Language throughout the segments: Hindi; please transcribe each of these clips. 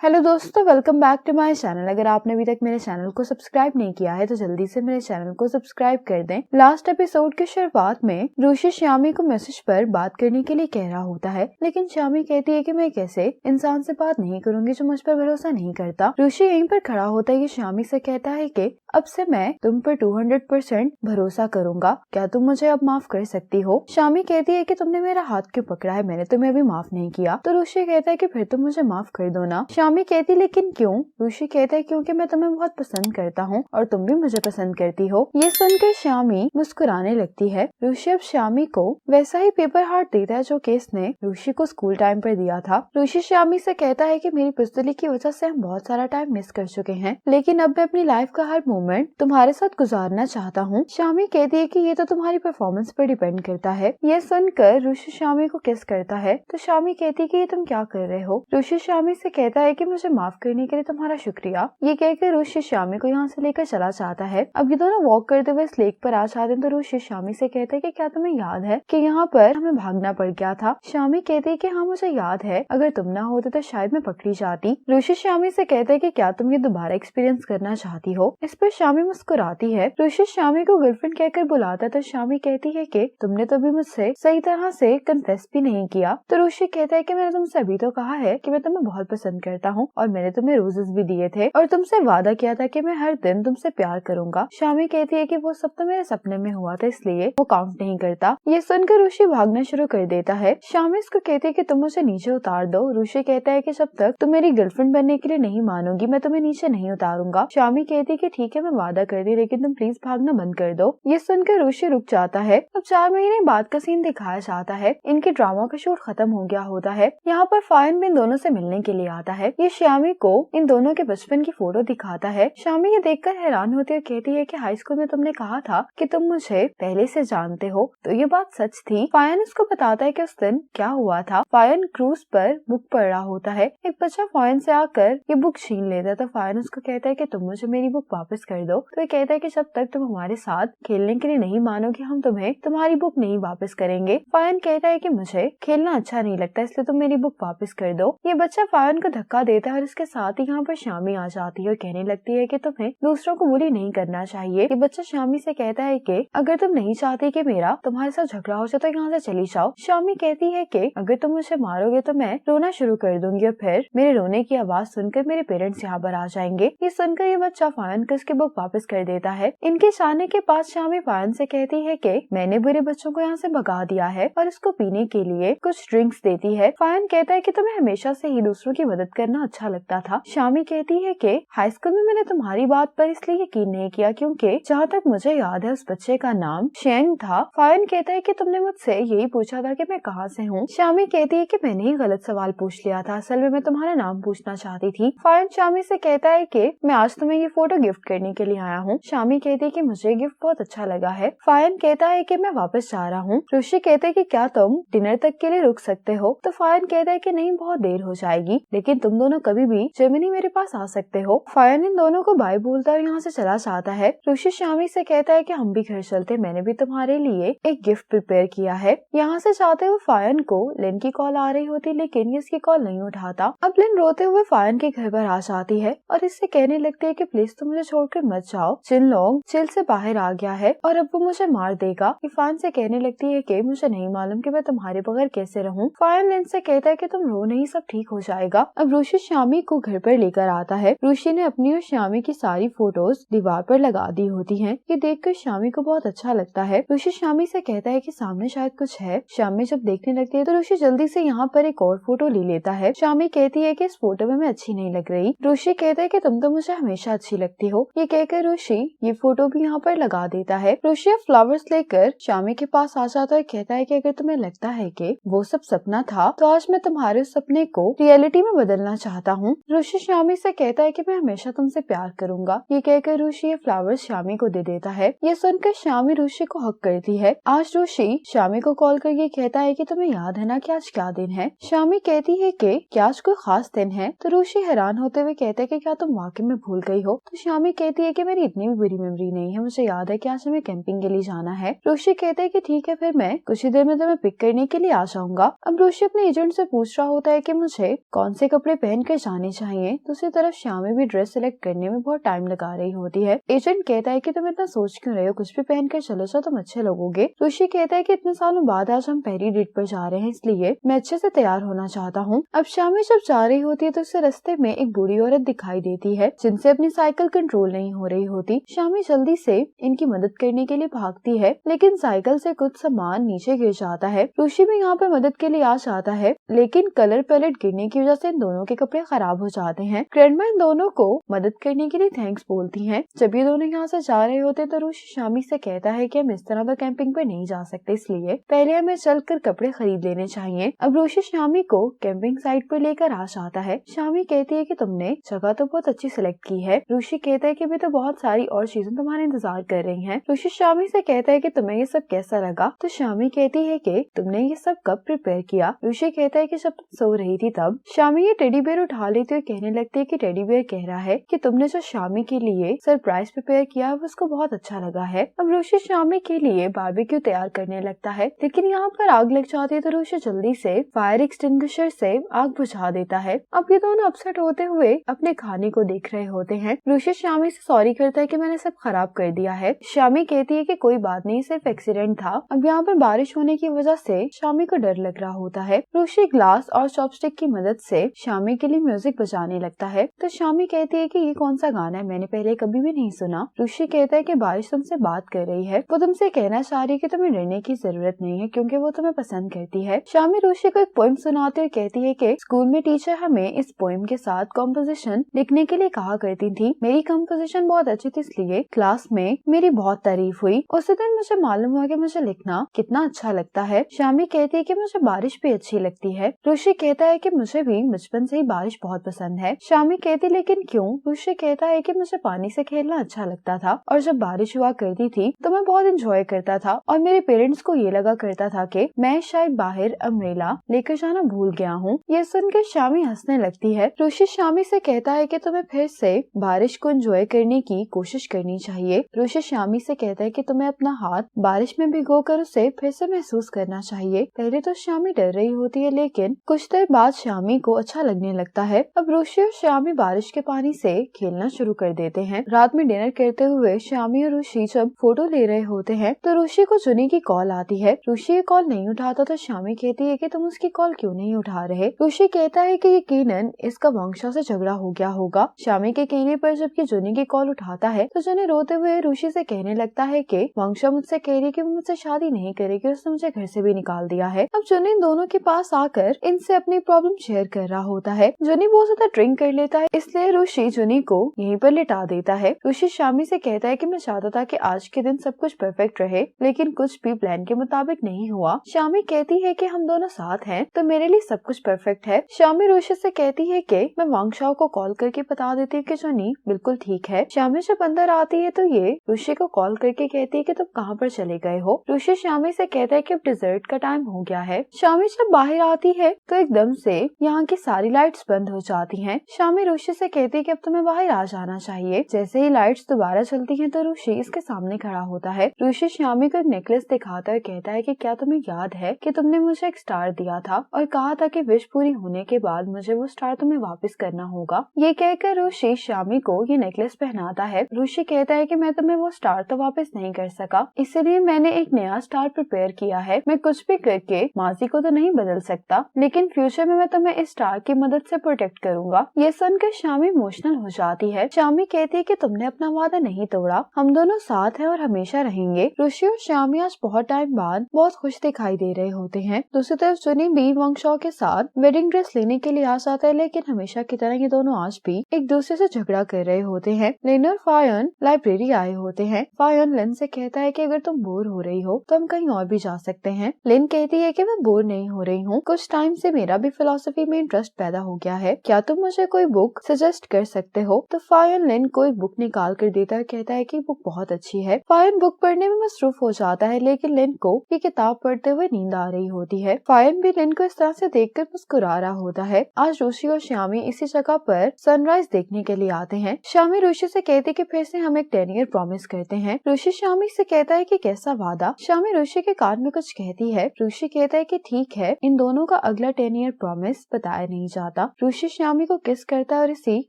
हेलो दोस्तों, welcome back to my channel. अगर आपने अभी तक मेरे चैनल को सब्सक्राइब नहीं किया है तो जल्दी से मेरे चैनल को सब्सक्राइब कर दें। लास्ट एपिसोड की शुरुआत में रुचि श्यामी को मैसेज पर बात करने के लिए कह रहा होता है, लेकिन श्यामी कहती है कि मैं कैसे इंसान से बात नहीं करूंगी जो मुझ पर भरोसा नहीं करता। रुचि यहीं पर खड़ा होता है कि श्यामी से कहता है कि अब से मैं तुम पर 200% भरोसा करूंगा, क्या तुम मुझे अब माफ कर सकती हो। श्यामी कहती है कि तुमने मेरा हाथ क्यों पकड़ा है, मैंने तुम्हें अभी माफ नहीं किया। तो रुचि कहता है कि फिर तुम मुझे माफ कर दो ना। श्यामी कहती लेकिन क्यों। रुचि कहता है क्योंकि मैं तुम्हें बहुत पसंद करता हूँ और तुम भी मुझे पसंद करती हो। ये सुनकर श्यामी मुस्कुराने लगती है। रुचि अब श्यामी को वैसा ही पेपर हार्ट देता है जो केस ने रुचि को स्कूल टाइम पर दिया था। रुचि श्यामी से कहता है कि मेरी पुस्तली की वजह से हम बहुत सारा टाइम मिस कर चुके हैं, लेकिन अब मैं अपनी लाइफ का हर मोमेंट तुम्हारे साथ गुजारना चाहता हूँ। श्यामी कहती है कि ये तो तुम्हारी परफॉर्मेंस पर डिपेंड करता है। ये सुनकर रुचि श्यामी को किस करता है तो श्यामी कहती है कि ये तुम क्या कर रहे हो। रुचि श्यामी से कहता है कि मुझे माफ करने के लिए तुम्हारा शुक्रिया। ये कहकर रुचि श्यामी को यहाँ से लेकर चला जाता है। अब ये दोनों वॉक करते हुए इस लेक पर आ जाते हैं तो रुचि श्यामी से कहते हैं कि क्या तुम्हें याद है कि यहाँ पर हमें भागना पड़ गया था। श्यामी कहती है कि हाँ मुझे याद है, अगर तुम ना होते तो शायद मैं पकड़ी जाती। रुचि श्यामी से कहते हैं कि क्या तुम ये दोबारा एक्सपीरियंस करना चाहती हो। इस पर श्यामी मुस्कुराती है। रुचि श्यामी को गर्लफ्रेंड कहकर बुलाता है तो श्यामी कहती है कि तुमने तो अभी मुझसे सही तरह से कन्फेस भी नहीं किया। तो रुचि कहता है कि मैंने तुमसे अभी तो कहा है कि मैं तुम्हें बहुत पसंद करता हूँ और मैंने तुम्हें रोजेस भी दिए थे और तुमसे वादा किया था कि मैं हर दिन तुमसे प्यार करूंगा। श्यामी कहती है कि वो सब तो मेरे सपने में हुआ था इसलिए वो काउंट नहीं करता। ये सुनकर रुचि भागना शुरू कर देता है। श्यामी इसको कहती है कि तुम मुझे नीचे उतार दो। रुचि कहता है कि जब तक तुम मेरी गर्लफ्रेंड बनने के लिए नहीं मानोगी मैं तुम्हें नीचे नहीं उतारूंगा। श्यामी कहती है कि ठीक है मैं वादा कर दी, लेकिन तुम प्लीज भागना बंद कर दो। ये सुनकर रुचि रुक जाता है। अब 4 महीने बाद का सीन दिखाया जाता है। इनके ड्रामा का शूट खत्म हो गया होता है। यहाँ पर फायन भी इन दोनों से मिलने के लिए आता है। ये श्यामी को इन दोनों के बचपन की फोटो दिखाता है। श्यामी ये देखकर हैरान होती है, कहती है कि हाई स्कूल में तुमने कहा था कि तुम मुझे पहले से जानते हो, तो ये बात सच थी। फायन उसको बताता है कि उस दिन क्या हुआ था। फायन क्रूज पर बुक पढ़ रहा होता है। एक बच्चा फायन से आकर ये बुक छीन लेता है तो फायन उसको कहता है कि तुम मुझे मेरी बुक वापस कर दो। तो ये कहता है कि जब तक तुम हमारे साथ खेलने के लिए नहीं मानोगे हम तुम्हें तुम्हारी बुक नहीं वापस करेंगे। फायन कहता है कि मुझे खेलना अच्छा नहीं लगता इसलिए तुम मेरी बुक वापस कर दो। ये बच्चा फायन को धक्का देता है और इसके साथ ही यहाँ पर श्यामी आ जाती है और कहने लगती है कि तुम्हें दूसरों को बुली नहीं करना चाहिए। ये बच्चा श्यामी से कहता है कि अगर तुम नहीं चाहती कि मेरा तुम्हारे साथ झगड़ा हो जाए तो यहाँ से चली जाओ। श्यामी कहती है कि अगर तुम मुझे मारोगे तो मैं रोना शुरू कर दूंगी और फिर मेरे रोने की आवाज सुनकर मेरे पेरेंट्स यहाँ पर आ जाएंगे। ये सुनकर ये बच्चा फायन को इसकी बुक वापस कर देता है। इनके जाने के बाद श्यामी फायन से कहती है कि मैंने बुरे बच्चों को यहाँ से भगा दिया है और इसको पीने के लिए कुछ ड्रिंक्स देती है। फायन कहता है कि तुम्हें हमेशा से ही दूसरों की मदद करना अच्छा लगता था। श्यामी कहती है कि हाई स्कूल में मैंने तुम्हारी बात पर इसलिए यकीन नहीं किया क्योंकि जहाँ तक मुझे याद है उस बच्चे का नाम शेंग था। फायन कहता है कि तुमने मुझसे यही पूछा था कि मैं कहाँ से हूँ। श्यामी कहती है कि मैंने ही गलत सवाल पूछ लिया था, असल में मैं तुम्हारा नाम पूछना चाहती थी। फायन श्यामी से कहता है कि मैं आज तुम्हें ये फोटो गिफ्ट करने के लिए आया हूँ। श्यामी कहती है कि मुझे गिफ्ट बहुत अच्छा लगा है। फायन कहता है कि मैं वापस जा रहा हूँ। रुचि कहते है कि क्या तुम डिनर तक के लिए रुक सकते हो। तो फायन कहता है कि नहीं बहुत देर हो जाएगी, लेकिन तुम दोनों कभी भी जर्मनी मेरे पास आ सकते हो। फायन इन दोनों को बाय बोलता और यहाँ से चला जाता है। रुचि श्यामी से कहता है कि हम भी घर चलते, मैंने भी तुम्हारे लिए एक गिफ्ट प्रिपेयर किया है। यहाँ से जाते हुए फायन को लिन की कॉल आ रही होती लेकिन ये इसकी कॉल नहीं उठाता। अब लिन रोते हुए फायन के घर पर आ जाती है और इससे कहने लगती है कि प्लीज तुम मुझे छोड़कर मत जाओ, जिन लोग जेल से बाहर आ गया है और अब वो मुझे मार देगा। फायन से कहने लगती है कि मुझे नहीं मालूम कि मैं तुम्हारे बगैर कैसे रहूं। फायन लिन से कहता है कि तुम रो नहीं, सब ठीक हो जाएगा। अब रुचि श्यामी को घर पर लेकर आता है। रुचि ने अपनी और श्यामी की सारी फोटोज दीवार पर लगा दी होती हैं। ये देखकर श्यामी को बहुत अच्छा लगता है। रुचि श्यामी से कहता है कि सामने शायद कुछ है। श्यामी जब देखने लगती है तो रुचि जल्दी से यहाँ पर एक और फोटो ले लेता है। श्यामी कहती है कि इस फोटो में मैं अच्छी नहीं लग रही। रुचि कहता है कि तुम तो मुझे हमेशा अच्छी लगती हो। ये कहकर रुचि ये फोटो भी यहाँ पर लगा देता है। रुचि फ्लावर्स लेकर श्यामी के पास आ जाता है, कहता है कि अगर तुम्हें लगता है कि वो सब सपना था तो आज मैं तुम्हारे सपने को रियलिटी में बदलना चाहता हूँ। रुचि श्यामी से कहता है कि मैं हमेशा तुमसे प्यार करूंगा। ये कहकर रुचि ये फ्लावर्स श्यामी को दे देता है। ये सुनकर श्यामी रुचि को हक करती है। आज रुचि श्यामी को कॉल करके कहता है कि तुम्हें याद है ना कि आज क्या दिन है। श्यामी कहती है कि क्या आज कोई खास दिन है। तो रुचि हैरान होते हुए कहते हैं कि क्या तुम वाकई में भूल गई हो। तो श्यामी कहती है कि मेरी इतनी भी बुरी मेमोरी नहीं है, मुझे याद है कि आज हमें कैंपिंग के लिए जाना है। रुचि कहते हैं कि ठीक है फिर मैं कुछ ही देर में तुम्हें पिक करने के लिए आ जाऊंगा। अब रुचि अपने एजेंट से पूछ रहा होता है कि मुझे कौन से कपड़े पहनकर जानी चाहिए। दूसरी तरफ श्यामी भी ड्रेस सिलेक्ट करने में बहुत टाइम लगा रही होती है। एजेंट कहता है कि तुम इतना सोच क्यों रहे हो, कुछ भी पहनकर चलो जाओ, तुम अच्छे लगोगे। ऋषि कहता है कि इतने सालों बाद आज हम पहली डेट पर जा रहे हैं, इसलिए मैं अच्छे से तैयार होना चाहता हूँ। अब श्यामी जब जा रही होती है तो उसे रास्ते में एक बूढ़ी औरत दिखाई देती है जिनसे अपनी साइकिल कंट्रोल नहीं हो रही होती। श्यामी जल्दी से इनकी मदद करने के लिए भागती है, लेकिन साइकिल से कुछ सामान नीचे गिर जाता है। ऋषि भी यहाँ पर मदद के लिए आ जाता है, लेकिन कलर पैलेट गिरने की वजह से इन दोनों के कपड़े खराब हो जाते हैं। ग्रैंडमा इन दोनों को मदद करने के लिए थैंक्स बोलती हैं। जब ये दोनों यहाँ से जा रहे होते तो ऋषि श्यामी से कहता है कि हम इस तरह पर कैंपिंग पर नहीं जा सकते, इसलिए पहले हमें चलकर कपड़े खरीद लेने चाहिए। अब ऋषि श्यामी को कैंपिंग साइट पर लेकर आ जाता है। श्यामी कहती है कि तुमने जगह तो बहुत अच्छी सिलेक्ट की है। ऋषि कहता है कि भी तो बहुत सारी और चीजें तुम्हारे इंतजार कर रही हैं। ऋषि श्यामी से कहता है कि तुम्हें ये सब कैसा लगा, तो श्यामी कहती है कि तुमने ये सब कब प्रिपेयर किया। ऋषि कहता है कि जब तुम सो रही थी तब। श्यामी ये टेडी बियर उठा लेती है, कहने लगती है कि टेडी बियर कह रहा है कि तुमने जो श्यामी के लिए सरप्राइज प्रिपेयर किया है उसको बहुत अच्छा लगा है। अब ऋषि श्यामी के लिए बारबेक्यू तैयार करने लगता है, लेकिन यहाँ पर आग लग जाती है तो ऋषि जल्दी से फायर एक्सटिंग्विशर से आग बुझा देता है। अब ये दोनों अपसेट होते हुए अपने खाने को देख रहे होते हैं। ऋषि श्यामी से सॉरी करता है कि मैंने सब खराब कर दिया है। श्यामी कहती है कि कोई बात नहीं, सिर्फ एक्सीडेंट था। अब यहाँ पर बारिश होने की वजह से श्यामी को डर लग रहा होता है। ऋषि ग्लास और चॉपस्टिक की मदद से श्यामी के लिए म्यूजिक बजाने लगता है, तो श्यामी कहती है कि ये कौन सा गाना है, मैंने पहले कभी भी नहीं सुना। ऋषि कहता है कि बारिश तुमसे बात कर रही है, वो तुमसे कहना चाह रही है कि तुम्हें डरने की जरूरत नहीं है क्योंकि वो तुम्हें पसंद करती है। श्यामी ऋषि को एक पोएम सुनाते हुए कहती है कि स्कूल में टीचर हमें इस पोएम के साथ कॉम्पोजिशन लिखने के लिए कहा करती थी। मेरी कॉम्पोजिशन बहुत अच्छी थी, इसलिए क्लास में मेरी बहुत तारीफ हुई। उसी दिन मुझे मालूम हुआ कि मुझे लिखना कितना अच्छा लगता है। श्यामी कहती है कि मुझे बारिश भी अच्छी लगती है। ऋषि कहता है कि मुझे भी बचपन से ही बारिश बहुत पसंद है। श्यामी कहती लेकिन क्यों। ऋषि कहता है कि मुझे पानी से खेलना अच्छा लगता था और जब बारिश हुआ करती थी तो मैं बहुत एंजॉय करता था और मेरे पेरेंट्स को ये लगा करता था कि मैं शायद बाहर अम्ब्रेला लेकर जाना भूल गया हूँ। ये सुनकर श्यामी हंसने लगती है। ऋषि श्यामी से कहता है कि तुम्हें फिर से बारिश को एंजॉय करने की कोशिश करनी चाहिए। ऋषि श्यामी से कहता है कि तुम्हें अपना हाथ बारिश में भिगोकर उसे फिर से महसूस करना चाहिए। पहले तो श्यामी डर रही होती है, लेकिन कुछ देर बाद श्यामी को अच्छा लगने लगता है। अब ऋषि और श्यामी बारिश के पानी से खेलना शुरू कर देते हैं। रात में डिनर करते हुए श्यामी और ऋषि जब फोटो ले रहे होते हैं तो ऋषि को जुनी की कॉल आती है। ऋषि ये कॉल नहीं उठाता तो श्यामी कहती है कि तुम उसकी कॉल क्यों नहीं उठा रहे। ऋषि कहता है कि यकीनन इसका वंशा से झगड़ा हो गया होगा। श्यामी के कहने पर जबकि जुनी की कॉल उठाता है तो जुनी रोते हुए ऋषि से कहने लगता है कि वंशा मुझसे कह रही कि वो मुझसे शादी नहीं करेगी, उसने मुझे घर से भी निकाल दिया है। अब जुनी दोनों के पास आकर इनसे अपनी प्रॉब्लम शेयर कर रहा होता है। जुनी बहुत ज्यादा ड्रिंक कर लेता है, इसलिए ऋषि जुनी को यहीं पर लिटा देता है। ऋषि श्यामी से कहता है कि मैं चाहता था कि आज के दिन सब कुछ परफेक्ट रहे, लेकिन कुछ भी प्लान के मुताबिक नहीं हुआ। श्यामी कहती है कि हम दोनों साथ हैं तो मेरे लिए सब कुछ परफेक्ट है। श्यामी ऋषि से कहती है कि मैं वांगशाओ को कॉल करके बता देती हूँ कि जुनी बिल्कुल ठीक है। श्यामी जब अंदर आती है तो ये ऋषि को कॉल करके कहती है कि तुम कहाँ पर चले गए हो। ऋषि श्यामी से कहता है कि अब डिजर्ट का टाइम हो गया है। श्यामी जब बाहर आती है तो एकदम से यहाँ की सारी लाइट्स बंद हो जाती हैं। श्यामी ऋषि से कहती है कि अब तुम्हें बाहर आ जाना चाहिए। जैसे ही लाइट्स दोबारा चलती हैं तो ऋषि इसके सामने खड़ा होता है। ऋषि श्यामी को एक नेकलेस दिखाता है, कहता है कि क्या तुम्हें याद है कि तुमने मुझे एक स्टार दिया था और कहा था कि विश पूरी होने के बाद मुझे वो स्टार तुम्हें वापस करना होगा। ये कहकर ऋषि श्यामी को ये नेकलेस पहनाता है। ऋषि कहता है कि मैं तुम्हें वो स्टार तो वापस नहीं कर सका, इसलिए मैंने एक नया स्टार प्रिपेयर किया है। मैं कुछ भी करके माजी को तो नहीं बदल सकता, लेकिन फ्यूचर में मैं तुम्हें इस स्टार की मदद से प्रोटेक्ट करूंगा। ये सुनकर श्यामी इमोशनल हो जाती है। श्यामी कहती है कि तुमने अपना वादा नहीं तोड़ा, हम दोनों साथ हैं और हमेशा रहेंगे। ऋषि और श्यामी आज बहुत टाइम बाद बहुत खुश दिखाई दे रहे होते हैं। दूसरी तरफ जुनी भी वांगशाओ के साथ वेडिंग ड्रेस लेने के लिए आ जाता है, लेकिन हमेशा की तरह ये दोनों आज भी एक दूसरे से झगड़ा कर रहे होते हैं। लिन और फायन लाइब्रेरी आए होते हैं। फायन लिन से कहता है कि अगर तुम बोर हो रही हो तो हम कहीं और भी जा सकते हैं। लिन कहती है कि मैं बोर नहीं हो रही हूँ, कुछ टाइम से मेरा भी फिलॉसफी में इंटरेस्ट पैदा हो गया है, क्या तुम मुझे कोई बुक सजेस्ट कर सकते हो। तो फायन लिन को एक बुक निकाल कर देता है, कहता है कि बुक बहुत अच्छी है। फायन बुक पढ़ने में मसरूफ हो जाता है, लेकिन लिन को ये किताब पढ़ते हुए नींद आ रही होती है। फायन भी लिन को इस तरह से देखकर मुस्कुरा रहा होता है। आज ऋषि और श्यामी इसी जगह पर सनराइज देखने के लिए आते हैं। श्यामी ऋषि से कहती कि फिर से हम एक 10 ईयर प्रॉमिस करते हैं। ऋषि श्यामी से कहता है कि कैसा वादा। श्यामी ऋषि के कान में कुछ कहती है। ऋषि कहता है कि ठीक है, इन दोनों का अगला 10 ईयर प्रॉमिस बताया नहीं जाता। जाता, ऋषि श्यामी को किस करता है और इसी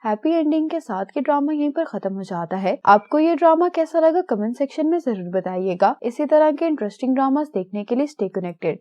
हैप्पी एंडिंग के साथ ये ड्रामा यहीं पर खत्म हो जाता है। आपको ये ड्रामा कैसा लगा कमेंट सेक्शन में जरूर बताइएगा। इसी तरह के इंटरेस्टिंग ड्रामास देखने के लिए स्टे कनेक्टेड।